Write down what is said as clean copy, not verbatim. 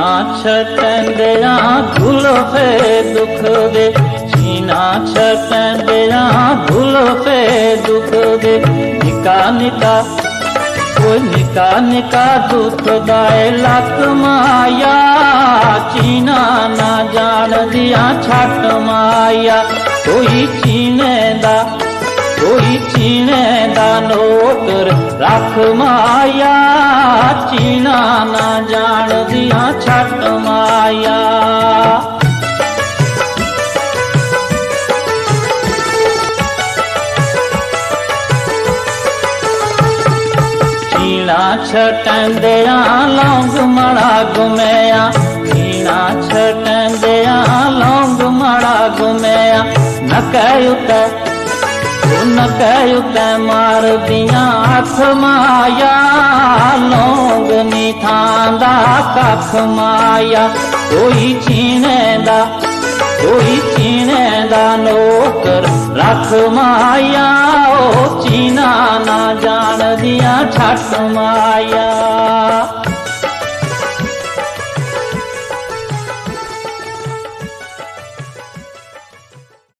चीना छटंदिया जुल्फे दुख दे, चीना छटंदिया जुल्फे दुख दे। निका निका कोई निका निका दुख दाए लक माया, चीना ना जान दिया छट माया। कोई चीने दा नौकर रख माया, चीना ना जान दिया छट माया। चीना छटंदिया लौंग मड़ा घुमया, चीना छटंदिया लौंग मड़ा घुमया। नकयुत मार दिया हथ माया, लौंग नी थांदा कख माया। कोई चीने दा नौकर रख माया, ओ चीना ना जान दिया छट माया।